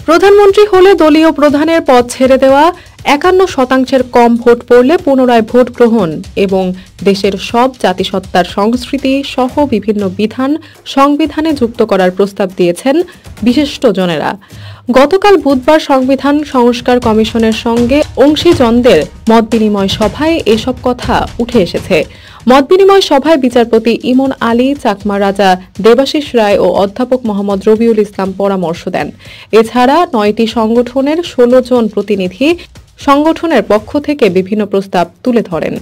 প্রধানমন্ত্রী হলে দলীয় প্রধানের পদ ছেড়ে দেওয়া, ৫১% কম ভোট পড়লে পুনরায় ভোট গ্রহণ এবং দেশের সব জাতিসত্তার সংস্কৃতি সহ বিভিন্ন বিধান সংবিধানে যুক্ত করার প্রস্তাব দিয়েছেন বিশিষ্টজনেরা। গতকাল বুধবার সংবিধান সংস্কার কমিশনের সঙ্গে অংশীজনদের মতবিনিময় সভায় এসব কথা উঠে এসেছে। মতবিনিময় সভায় বিচারপতি ইমন আলী, চাকমা রাজা দেবাশিস রায় ও অধ্যাপক মোহাম্মদ রবিউল ইসলাম পরামর্শ দেন। এছাড়া ৯টি সংগঠনের ১৬ জন প্রতিনিধি সংগঠনের পক্ষ থেকে বিভিন্ন প্রস্তাব তুলে ধরেন।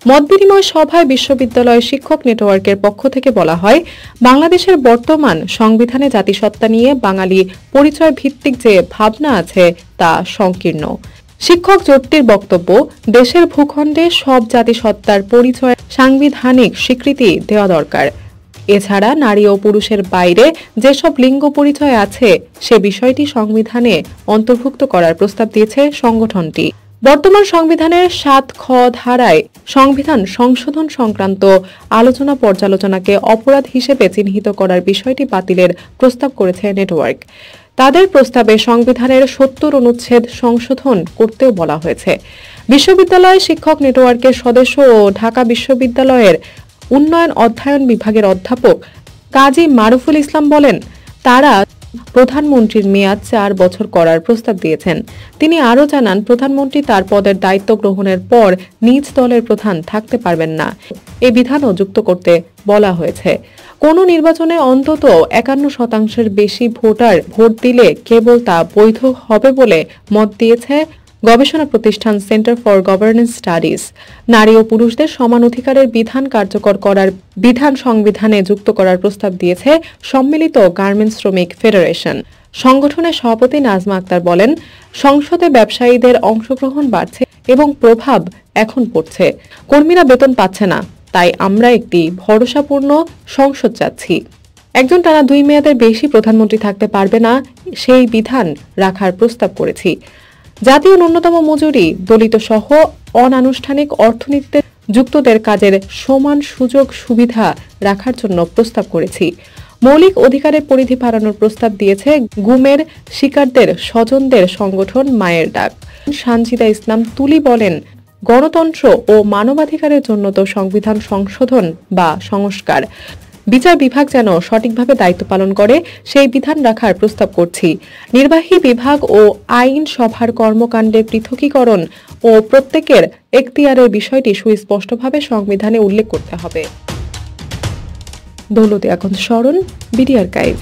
মতবিনিময় সভায় বিশ্ববিদ্যালয় শিক্ষক নেটওয়ার্কের পক্ষ থেকে বলা হয়, বাংলাদেশের বর্তমান সংবিধানে জাতিসত্তা নিয়ে বাঙালি পরিচয় ভিত্তিক যে ভাবনা আছে তা সংকীর্ণ। শিক্ষক জোটটির বক্তব্য, দেশের ভূখণ্ডে সব জাতিসত্তার পরিচয় সাংবিধানিক স্বীকৃতি দেওয়া দরকার। এছাড়া নারী ও পুরুষের বাইরে যেসব লিঙ্গ পরিচয় আছে সে বিষয়টি সংবিধানে অন্তর্ভুক্ত করার প্রস্তাব দিয়েছে সংগঠনটি। বর্তমান সংবিধানের ৭ খ ধারায় সংবিধান সংশোধন সংক্রান্ত আলোচনা পর্যালোচনাকে অপরাধ হিসেবে চিহ্নিত করার বিষয়টি বাতিলের প্রস্তাব করেছে নেটওয়ার্ক। তাদের প্রস্তাবে সংবিধানের ৭০ অনুচ্ছেদ সংশোধন করতেও বলা হয়েছে। বিশ্ববিদ্যালয় শিক্ষক নেটওয়ার্কের সদস্য ও ঢাকা বিশ্ববিদ্যালয়ের উন্নয়ন অধ্যয়ন বিভাগের অধ্যাপক কাজী মারুফুল ইসলাম বলেন, তারা প্রধানমন্ত্রীর মেয়াদ ৪ বছর করার প্রস্তাব দিয়েছেন। তিনি আরও জানান, প্রধানমন্ত্রী তার পদের দায়িত্ব গ্রহণের পর নিজ দলের প্রধান থাকতে পারবেন না। এই বিধানও যুক্ত করতে বলা হয়েছে। কোনো নির্বাচনে অন্তত ৫১% বেশি ভোটার ভোট দিলে কেবল তা বৈধ হবে বলে মত দিয়েছে গবেষণা প্রতিষ্ঠান সেন্টার ফর গভর্নেন্স স্টাডিজ। নারী ও পুরুষদের সমান অধিকারের বিধান কার্যকর করার বিধান সংবিধানে যুক্ত করার প্রস্তাব দিয়েছে সম্মিলিত গার্মেন্টস শ্রমিক ফেডারেশন। সংগঠনের সভাপতি নাজমা আক্তার বলেন, সংসদে ব্যবসায়ীদের অংশগ্রহণ বাড়ছে এবং প্রভাব এখন পড়ছে। কর্মীরা বেতন পাচ্ছে না, তাই আমরা একটি ভরসাপূর্ণ সংসদ চাচ্ছি। একজন টানা ২ মেয়াদের বেশি প্রধানমন্ত্রী থাকতে পারবে না, সেই বিধান রাখার প্রস্তাব করেছি। জাতীয় ন্যূনতম মজুরি, দলিত সহ অনানুষ্ঠানিক অর্থনীতিতে যুক্তদের কাজের সমান সুযোগ সুবিধা রাখার জন্য প্রস্তাব করেছি। মৌলিক অধিকারের পরিধি বাড়ানোর প্রস্তাব দিয়েছে গুমের শিকারদের স্বজনদের সংগঠন মায়ের ডাক। সানজিদা ইসলাম তুলি বলেন, গণতন্ত্র ও মানবাধিকারের জন্য তো সংবিধান সংশোধন বা সংস্কার, বিচার বিভাগ যেন সঠিকভাবে দায়িত্ব পালন করে সেই বিধান রাখার প্রস্তাব করছি। নির্বাহী বিভাগ ও আইন সভার কর্মকাণ্ডের পৃথকীকরণ ও প্রত্যেকের এখতিয়ারের বিষয়টি সুস্পষ্টভাবে সংবিধানে উল্লেখ করতে হবে। দৌলতে এখন স্মরণ, বিডি আর্কাইভ।